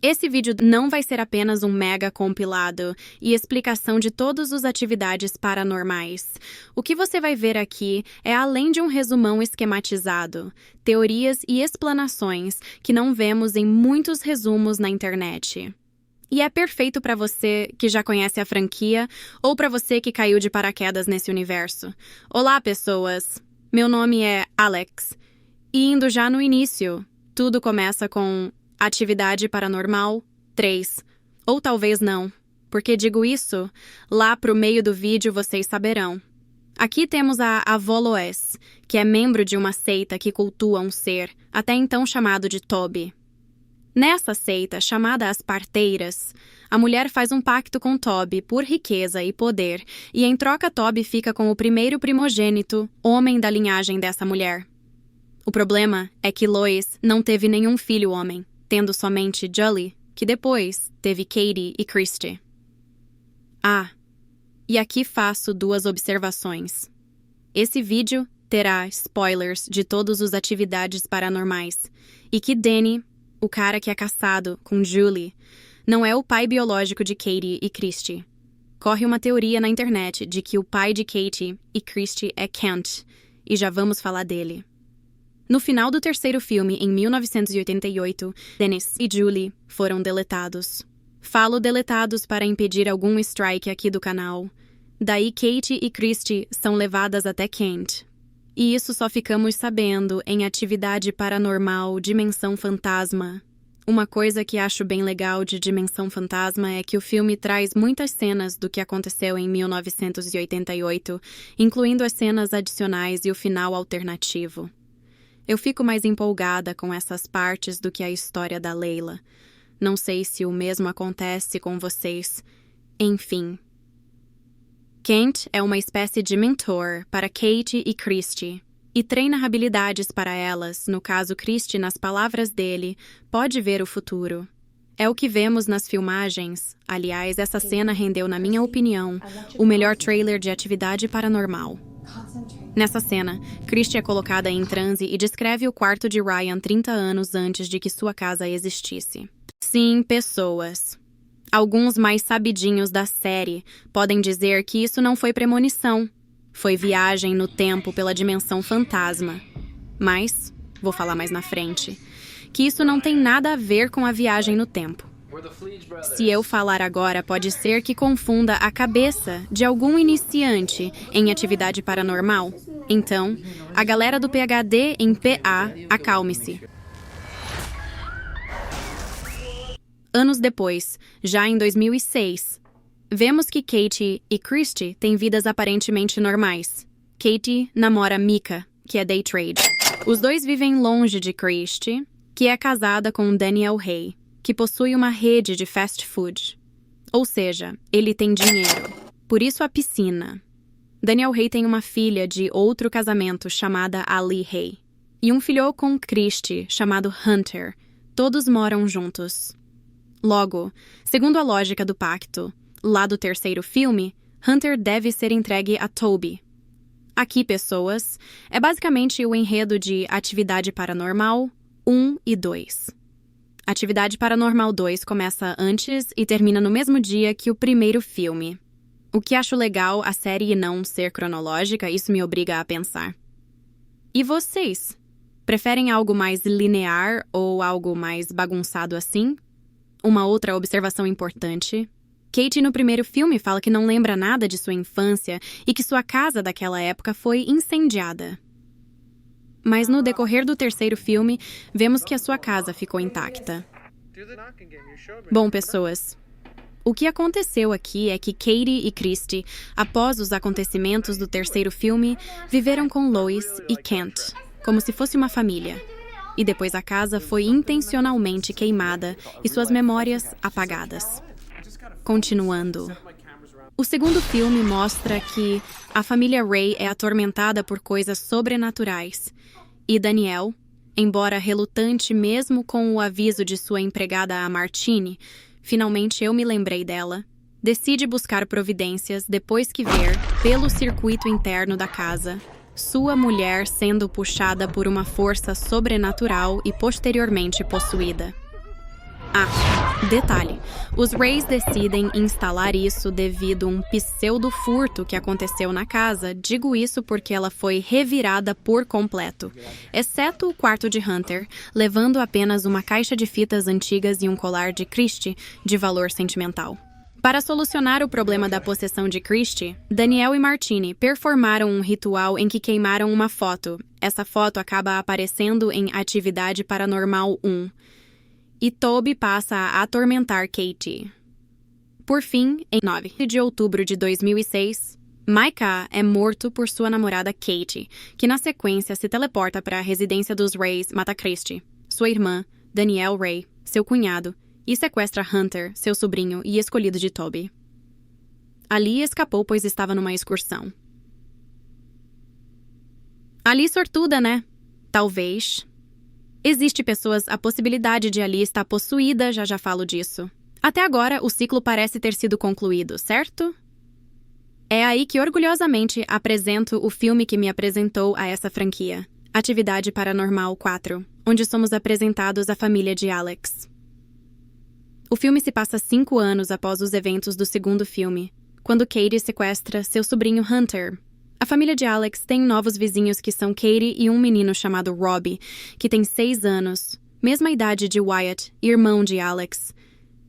Esse vídeo não vai ser apenas um mega compilado e explicação de todas as atividades paranormais. O que você vai ver aqui é além de um resumão esquematizado, teorias e explanações que não vemos em muitos resumos na internet. E é perfeito para você que já conhece a franquia ou para você que caiu de paraquedas nesse universo. Olá, pessoas! Meu nome é Alex. E indo já no início, tudo começa com Atividade Paranormal 3. Ou talvez não, porque digo isso, lá pro meio do vídeo vocês saberão. Aqui temos a avó Lois, que é membro de uma seita que cultua um ser, até então chamado de Toby. Nessa seita, chamada as Parteiras, a mulher faz um pacto com Toby por riqueza e poder, e em troca Toby fica com o primeiro primogênito, homem da linhagem dessa mulher. O problema é que Lois não teve nenhum filho homem, tendo somente Julie, que depois teve Katie e Christy. E aqui faço duas observações. Esse vídeo terá spoilers de todas as atividades paranormais, e que Danny, o cara que é casado com Julie, não é o pai biológico de Katie e Christy. Corre uma teoria na internet de que o pai de Katie e Christy é Kent, e já vamos falar dele. No final do terceiro filme, em 1988, Dennis e Julie foram deletados. Falo deletados para impedir algum strike aqui do canal. Daí Katie e Christy são levadas até Kent. E isso só ficamos sabendo em Atividade Paranormal Dimensão Fantasma. Uma coisa que acho bem legal de Dimensão Fantasma é que o filme traz muitas cenas do que aconteceu em 1988, incluindo as cenas adicionais e o final alternativo. Eu fico mais empolgada com essas partes do que a história da Leila. Não sei se o mesmo acontece com vocês. Enfim. Kent é uma espécie de mentor para Katie e Christy e treina habilidades para elas. No caso, Christy, nas palavras dele, pode ver o futuro. É o que vemos nas filmagens. Aliás, essa cena rendeu, na minha opinião, o melhor trailer de Atividade Paranormal. Nessa cena, Christy é colocada em transe e descreve o quarto de Ryan 30 anos antes de que sua casa existisse. Sim, pessoas. Alguns mais sabidinhos da série podem dizer que isso não foi premonição. Foi viagem no tempo pela dimensão fantasma. Mas, vou falar mais na frente, que isso não tem nada a ver com a viagem no tempo. Se eu falar agora, pode ser que confunda a cabeça de algum iniciante em atividade paranormal. Então, a galera do PhD em PA, acalme-se. Anos depois, já em 2006, vemos que Katie e Christy têm vidas aparentemente normais. Katie namora Mika, que é day trade. Os dois vivem longe de Christy, que é casada com Daniel Hay, que possui uma rede de fast food. Ou seja, ele tem dinheiro. Por isso a piscina. Daniel Hay tem uma filha de outro casamento chamada Ali Hay. E um filho com Christy chamado Hunter. Todos moram juntos. Logo, segundo a lógica do pacto, lá do terceiro filme, Hunter deve ser entregue a Toby. Aqui, pessoas, é basicamente o enredo de Atividade Paranormal 1 e 2. Atividade Paranormal 2 começa antes e termina no mesmo dia que o primeiro filme. O que acho legal a série não ser cronológica, isso me obriga a pensar. E vocês? Preferem algo mais linear ou algo mais bagunçado assim? Uma outra observação importante. Katie no primeiro filme fala que não lembra nada de sua infância e que sua casa daquela época foi incendiada. Mas no decorrer do terceiro filme, vemos que a sua casa ficou intacta. Bom, pessoas, o que aconteceu aqui é que Katie e Christy, após os acontecimentos do terceiro filme, viveram com Lois e Kent, como se fosse uma família. E depois a casa foi intencionalmente queimada e suas memórias apagadas. Continuando. O segundo filme mostra que a família Ray é atormentada por coisas sobrenaturais. E Daniel, embora relutante mesmo com o aviso de sua empregada a Martine, finalmente eu me lembrei dela, decide buscar providências depois que ver, pelo circuito interno da casa, sua mulher sendo puxada por uma força sobrenatural e posteriormente possuída. Detalhe: os Rays decidem instalar isso devido a um pseudo-furto que aconteceu na casa. Digo isso porque ela foi revirada por completo, exceto o quarto de Hunter, levando apenas uma caixa de fitas antigas e um colar de Christie de valor sentimental. Para solucionar o problema da possessão de Christie, Daniel e Martini performaram um ritual em que queimaram uma foto. Essa foto acaba aparecendo em Atividade Paranormal 1. E Toby passa a atormentar Katie. Por fim, em 9 de outubro de 2006, Micah é morto por sua namorada Katie, que na sequência se teleporta para a residência dos Rays, mata Christie, sua irmã, Danielle Ray, seu cunhado, e sequestra Hunter, seu sobrinho e escolhido de Toby. Ali escapou pois estava numa excursão. Ali sortuda, né? Talvez. Existe a possibilidade de Ali estar possuída, já falo disso. Até agora, o ciclo parece ter sido concluído, certo? É aí que orgulhosamente apresento o filme que me apresentou a essa franquia, Atividade Paranormal 4, onde somos apresentados à família de Alex. O filme se passa 5 anos após os eventos do segundo filme, quando Katie sequestra seu sobrinho Hunter. A família de Alex tem novos vizinhos que são Katie e um menino chamado Robbie, que tem 6 anos, mesma idade de Wyatt, irmão de Alex.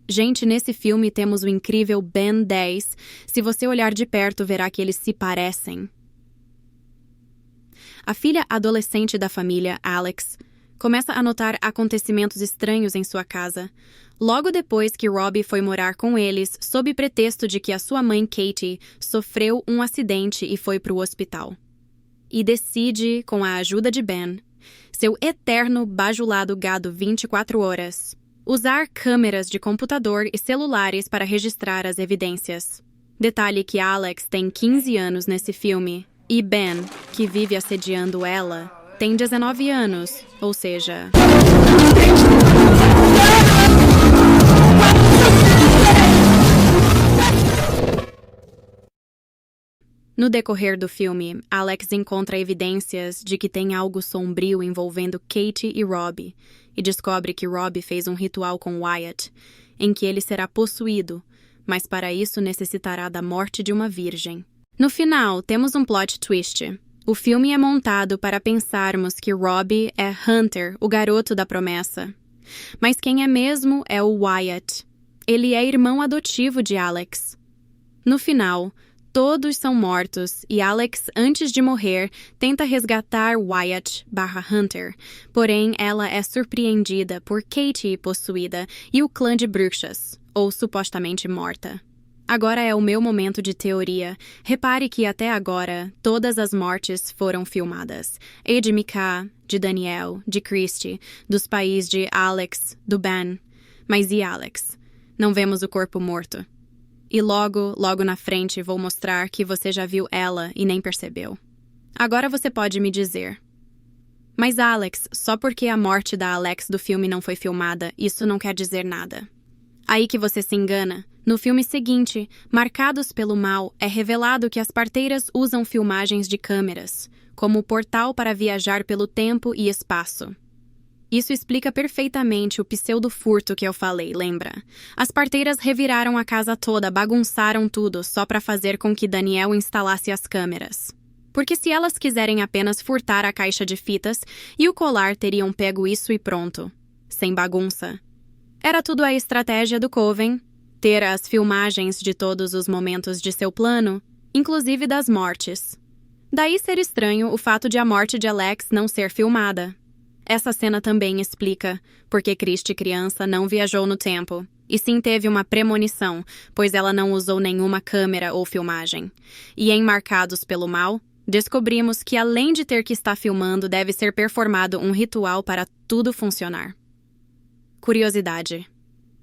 Gente, nesse filme temos o incrível Ben 10. Se você olhar de perto, verá que eles se parecem. A filha adolescente da família, Alex, começa a notar acontecimentos estranhos em sua casa. Logo depois que Robbie foi morar com eles, sob pretexto de que a sua mãe, Katie, sofreu um acidente e foi para o hospital. E decide, com a ajuda de Ben, seu eterno bajulado gado 24 horas, usar câmeras de computador e celulares para registrar as evidências. Detalhe que Alex tem 15 anos nesse filme, e Ben, que vive assediando ela, tem 19 anos, ou seja... No decorrer do filme, Alex encontra evidências de que tem algo sombrio envolvendo Katie e Robbie, e descobre que Robbie fez um ritual com Wyatt, em que ele será possuído, mas para isso necessitará da morte de uma virgem. No final, temos um plot twist. O filme é montado para pensarmos que Robbie é Hunter, o garoto da promessa. Mas quem é mesmo é o Wyatt. Ele é irmão adotivo de Alex. No final, todos são mortos e Alex, antes de morrer, tenta resgatar Wyatt/Hunter. Porém, ela é surpreendida por Katie possuída e o clã de bruxas, ou supostamente morta. Agora é o meu momento de teoria. Repare que até agora, todas as mortes foram filmadas. E de Micah, de Daniel, de Christie, dos pais de Alex, do Ben. Mas e Alex? Não vemos o corpo morto. E logo na frente vou mostrar que você já viu ela e nem percebeu. Agora você pode me dizer. Mas Alex, só porque a morte da Alex do filme não foi filmada, isso não quer dizer nada. Aí que você se engana. No filme seguinte, Marcados pelo Mal, é revelado que as parteiras usam filmagens de câmeras, como portal para viajar pelo tempo e espaço. Isso explica perfeitamente o pseudo-furto que eu falei, lembra? As parteiras reviraram a casa toda, bagunçaram tudo, só para fazer com que Daniel instalasse as câmeras. Porque se elas quiserem apenas furtar a caixa de fitas e o colar, teriam pego isso e pronto. Sem bagunça. Era tudo a estratégia do Coven, ter as filmagens de todos os momentos de seu plano, inclusive das mortes. Daí ser estranho o fato de a morte de Alex não ser filmada. Essa cena também explica porque Christie criança não viajou no tempo, e sim teve uma premonição, pois ela não usou nenhuma câmera ou filmagem. E em Marcados pelo Mal, descobrimos que além de ter que estar filmando, deve ser performado um ritual para tudo funcionar. Curiosidade.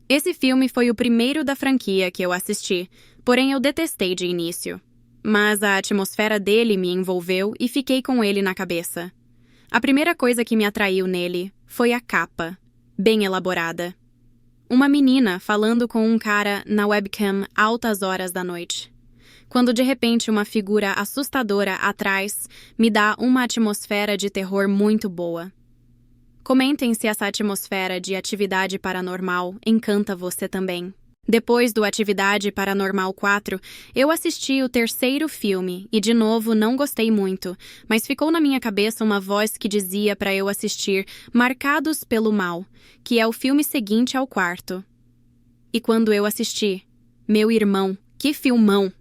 Esse filme foi o primeiro da franquia que eu assisti, porém eu detestei de início. Mas a atmosfera dele me envolveu e fiquei com ele na cabeça. A primeira coisa que me atraiu nele foi a capa, bem elaborada. Uma menina falando com um cara na webcam altas horas da noite. Quando de repente uma figura assustadora atrás me dá uma atmosfera de terror muito boa. Comentem se essa atmosfera de Atividade Paranormal encanta você também. Depois do Atividade Paranormal 4, eu assisti o terceiro filme e, de novo, não gostei muito, mas ficou na minha cabeça uma voz que dizia para eu assistir Marcados pelo Mal, que é o filme seguinte ao quarto. E quando eu assisti, meu irmão, que filmão!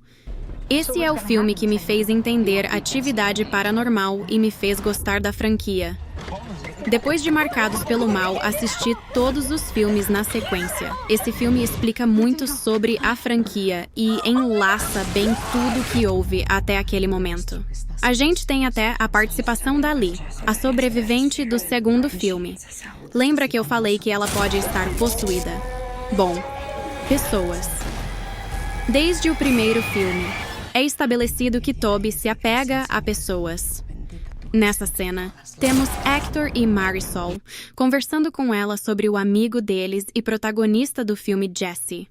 Esse é o filme que me fez entender Atividade Paranormal e me fez gostar da franquia. Depois de Marcados pelo Mal, assisti todos os filmes na sequência. Esse filme explica muito sobre a franquia e enlaça bem tudo que houve até aquele momento. A gente tem até a participação da Lee, a sobrevivente do segundo filme. Lembra que eu falei que ela pode estar possuída? Bom, pessoas. Desde o primeiro filme, é estabelecido que Toby se apega a pessoas. Nessa cena, temos Hector e Marisol conversando com ela sobre o amigo deles e protagonista do filme, Jesse.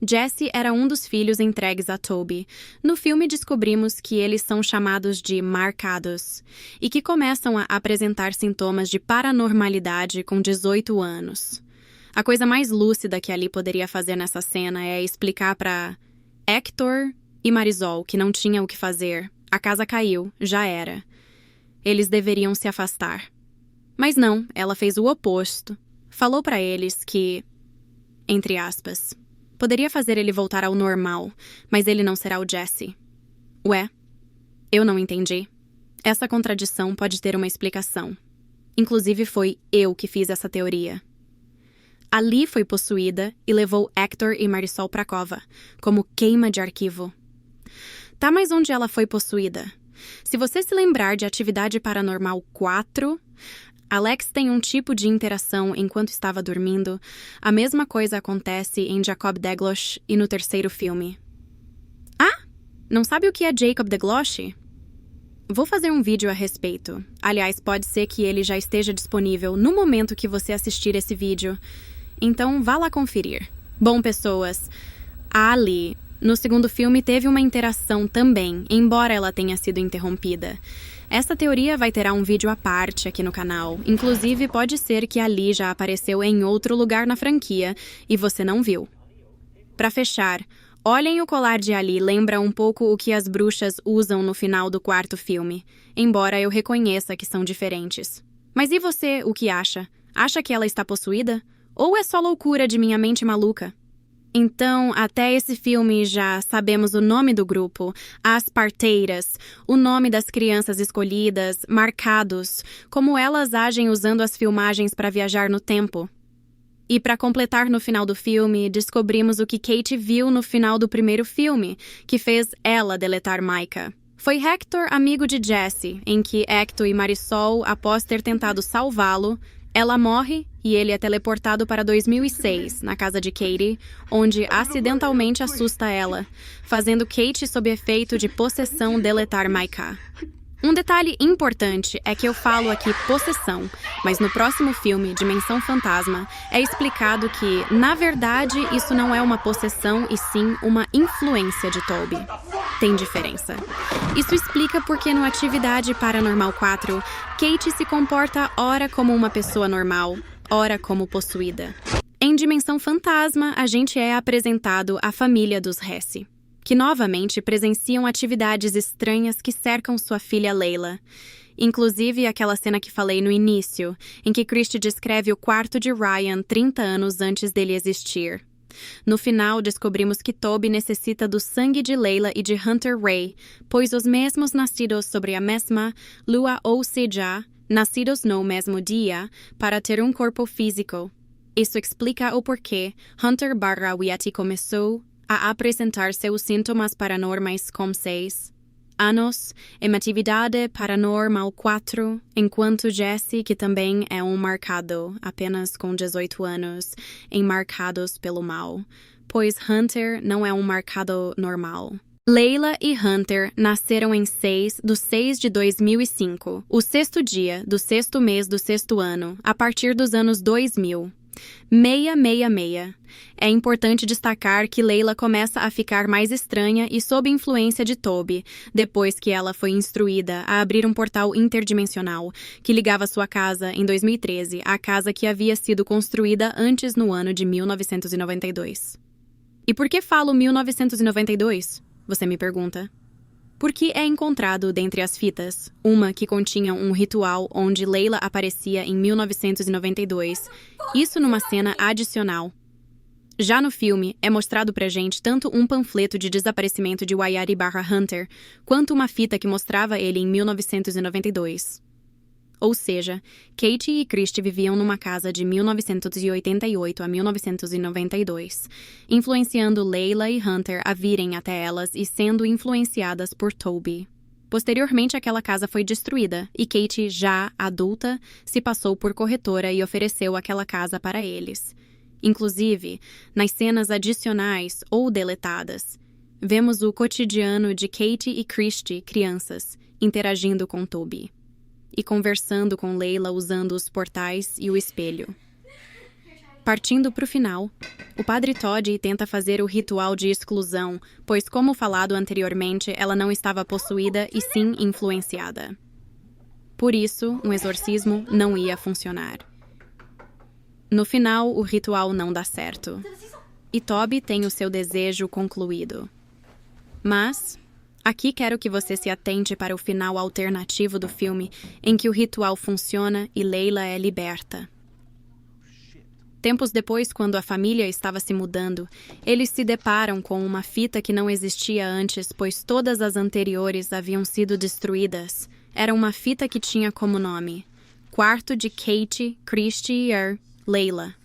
Jesse era um dos filhos entregues a Toby. No filme descobrimos que eles são chamados de marcados e que começam a apresentar sintomas de paranormalidade com 18 anos. A coisa mais lúcida que Ali poderia fazer nessa cena é explicar para Hector e Marisol que não tinham o que fazer. A casa caiu, já era. Eles deveriam se afastar. Mas não, ela fez o oposto. Falou para eles que, entre aspas, poderia fazer ele voltar ao normal, mas ele não será o Jesse. Ué, eu não entendi. Essa contradição pode ter uma explicação. Inclusive foi eu que fiz essa teoria. Ali foi possuída e levou Hector e Marisol pra cova, como queima de arquivo. Tá, mas onde ela foi possuída? Se você se lembrar de Atividade Paranormal 4, Alex tem um tipo de interação enquanto estava dormindo. A mesma coisa acontece em Jacob Deglosh e no terceiro filme. Ah, não sabe o que é Jacob Deglosh? Vou fazer um vídeo a respeito. Aliás, pode ser que ele já esteja disponível no momento que você assistir esse vídeo. Então, vá lá conferir. Bom, pessoas, a Ali, no segundo filme, teve uma interação também, embora ela tenha sido interrompida. Essa teoria vai ter um vídeo à parte aqui no canal. Inclusive, pode ser que a Ali já apareceu em outro lugar na franquia e você não viu. Para fechar, olhem o colar de Ali, lembra um pouco o que as bruxas usam no final do quarto filme, embora eu reconheça que são diferentes. Mas e você, o que acha? Acha que ela está possuída? Ou é só loucura de minha mente maluca? Então, até esse filme já sabemos o nome do grupo, as parteiras, o nome das crianças escolhidas, marcados, como elas agem usando as filmagens para viajar no tempo. E para completar no final do filme, descobrimos o que Kate viu no final do primeiro filme, que fez ela deletar Micah. Foi Hector amigo de Jesse, em que Hector e Marisol, após ter tentado salvá-lo, ela morre e ele é teleportado para 2006, na casa de Katie, onde acidentalmente assusta ela, fazendo Kate sob efeito de possessão deletar Micah. Um detalhe importante é que eu falo aqui possessão, mas no próximo filme, Dimensão Fantasma, é explicado que, na verdade, isso não é uma possessão e sim uma influência de Toby. Tem diferença. Isso explica porque no Atividade Paranormal 4, Kate se comporta ora como uma pessoa normal, ora como possuída. Em Dimensão Fantasma, a gente é apresentado à família dos Hesse, que novamente presenciam atividades estranhas que cercam sua filha Layla. Inclusive aquela cena que falei no início, em que Christie descreve o quarto de Ryan 30 anos antes dele existir. No final, descobrimos que Toby necessita do sangue de Layla e de Hunter Ray, pois os mesmos nascidos sobre a mesma lua ou seja, nascidos no mesmo dia, para ter um corpo físico. Isso explica o porquê Hunter/Wyatt começou a apresentar seus sintomas paranormais com 6 anos em Atividade Paranormal 4, enquanto Jesse, que também é um marcado, apenas com 18 anos, em Marcados pelo Mal, pois Hunter não é um marcado normal. Layla e Hunter nasceram em 6 de 2005, o sexto dia do sexto mês do sexto ano, a partir dos anos 2000. 666. É importante destacar que Layla começa a ficar mais estranha e sob influência de Toby, depois que ela foi instruída a abrir um portal interdimensional que ligava sua casa, em 2013, à casa que havia sido construída antes no ano de 1992. E por que falo 1992? Você me pergunta. Porque é encontrado dentre as fitas, uma que continha um ritual onde Layla aparecia em 1992, isso numa cena adicional. Já no filme, é mostrado pra gente tanto um panfleto de desaparecimento de Wyatt/Hunter, quanto uma fita que mostrava ele em 1992. Ou seja, Katie e Christie viviam numa casa de 1988 a 1992, influenciando Layla e Hunter a virem até elas e sendo influenciadas por Toby. Posteriormente, aquela casa foi destruída e Katie, já adulta, se passou por corretora e ofereceu aquela casa para eles. Inclusive, nas cenas adicionais ou deletadas, vemos o cotidiano de Katie e Christie, crianças, interagindo com Toby e conversando com Layla usando os portais e o espelho. Partindo para o final, o padre Todd tenta fazer o ritual de exclusão, pois, como falado anteriormente, ela não estava possuída e sim influenciada. Por isso, um exorcismo não ia funcionar. No final, o ritual não dá certo, e Toby tem o seu desejo concluído. Mas aqui quero que você se atente para o final alternativo do filme, em que o ritual funciona e Layla é liberta. Tempos depois, quando a família estava se mudando, eles se deparam com uma fita que não existia antes, pois todas as anteriores haviam sido destruídas. Era uma fita que tinha como nome Quarto de Katie, Christie e Layla.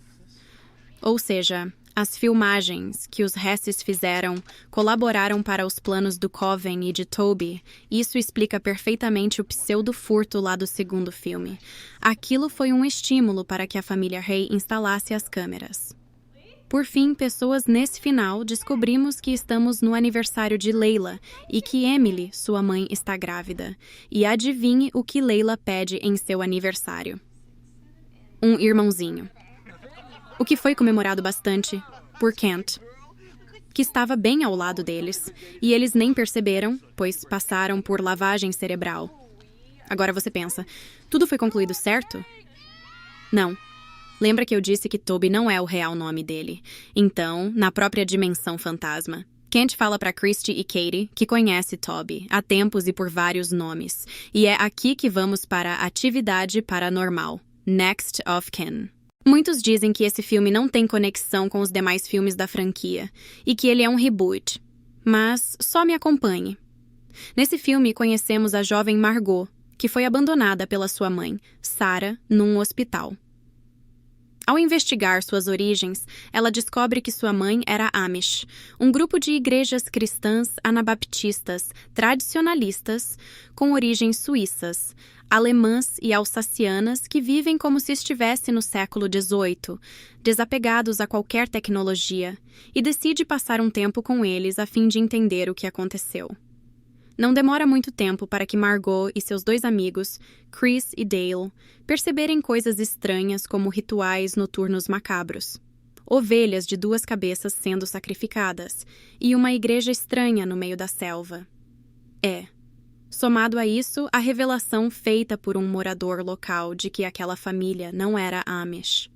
Ou seja, as filmagens que os Hesses fizeram colaboraram para os planos do Coven e de Toby. Isso explica perfeitamente o pseudo-furto lá do segundo filme. Aquilo foi um estímulo para que a família Ray instalasse as câmeras. Por fim, pessoas nesse final, descobrimos que estamos no aniversário de Layla e que Emily, sua mãe, está grávida. E adivinhe o que Layla pede em seu aniversário. Um irmãozinho. O que foi comemorado bastante por Kent, que estava bem ao lado deles, e eles nem perceberam, pois passaram por lavagem cerebral. Agora você pensa, tudo foi concluído certo? Não. Lembra que eu disse que Toby não é o real nome dele? Então, na própria dimensão fantasma, Kent fala para Christie e Katie que conhece Toby há tempos e por vários nomes, e é aqui que vamos para a atividade paranormal, Next of Kin. Muitos dizem que esse filme não tem conexão com os demais filmes da franquia e que ele é um reboot, mas só me acompanhe. Nesse filme conhecemos a jovem Margot, que foi abandonada pela sua mãe, Sarah, num hospital. Ao investigar suas origens, ela descobre que sua mãe era Amish, um grupo de igrejas cristãs anabaptistas tradicionalistas com origens suíças, alemãs e alsacianas que vivem como se estivesse no século XVIII, desapegados a qualquer tecnologia, e decide passar um tempo com eles a fim de entender o que aconteceu. Não demora muito tempo para que Margot e seus dois amigos, Chris e Dale, perceberem coisas estranhas como rituais noturnos macabros, ovelhas de 2 cabeças sendo sacrificadas e uma igreja estranha no meio da selva. Somado a isso, a revelação feita por um morador local de que aquela família não era Amish.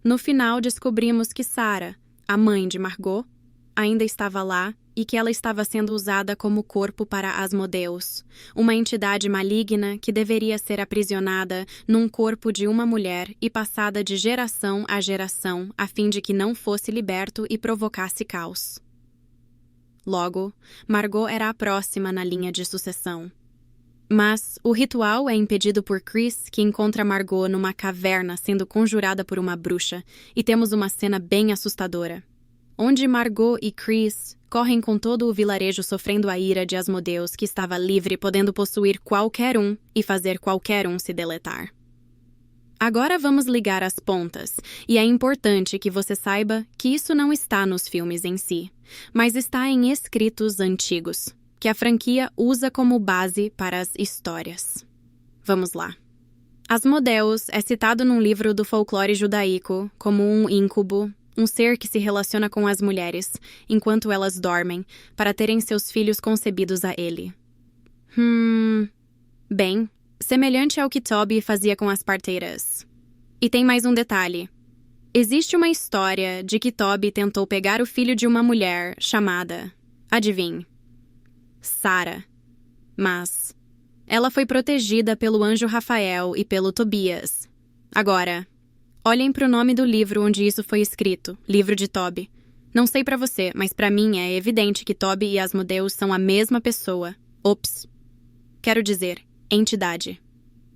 No final, descobrimos que Sarah, a mãe de Margot, ainda estava lá e que ela estava sendo usada como corpo para Asmodeus, uma entidade maligna que deveria ser aprisionada num corpo de uma mulher e passada de geração a geração a fim de que não fosse liberto e provocasse caos. Logo, Margot era a próxima na linha de sucessão. Mas o ritual é impedido por Chris, que encontra Margot numa caverna sendo conjurada por uma bruxa, e temos uma cena bem assustadora, onde Margot e Chris correm com todo o vilarejo sofrendo a ira de Asmodeus, que estava livre, podendo possuir qualquer um e fazer qualquer um se deletar. Agora vamos ligar as pontas, e é importante que você saiba que isso não está nos filmes em si, mas está em escritos antigos, que a franquia usa como base para as histórias. Vamos lá. Asmodeus é citado num livro do folclore judaico como um íncubo, um ser que se relaciona com as mulheres, enquanto elas dormem, para terem seus filhos concebidos a ele. Bem, semelhante ao que Toby fazia com as parteiras. E tem mais um detalhe. Existe uma história de que Toby tentou pegar o filho de uma mulher chamada, adivinhe, Sara. Mas ela foi protegida pelo anjo Rafael e pelo Tobias. Agora, olhem para o nome do livro onde isso foi escrito, Livro de Toby. Não sei para você, mas para mim é evidente que Toby e Asmodeus são a mesma pessoa. Ops. Quero dizer, entidade.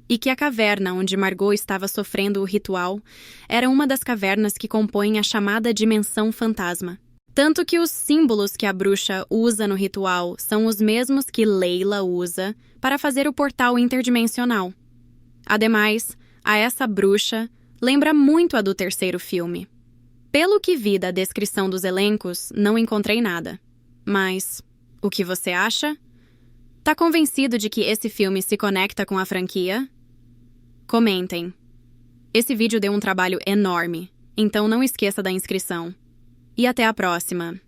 E que a caverna onde Margot estava sofrendo o ritual era uma das cavernas que compõem a chamada Dimensão Fantasma. Tanto que os símbolos que a bruxa usa no ritual são os mesmos que Layla usa para fazer o portal interdimensional. Ademais, a essa bruxa lembra muito a do terceiro filme. Pelo que vi da descrição dos elencos, não encontrei nada. Mas, o que você acha? Tá convencido de que esse filme se conecta com a franquia? Comentem. Esse vídeo deu um trabalho enorme, então não esqueça da inscrição. E até a próxima!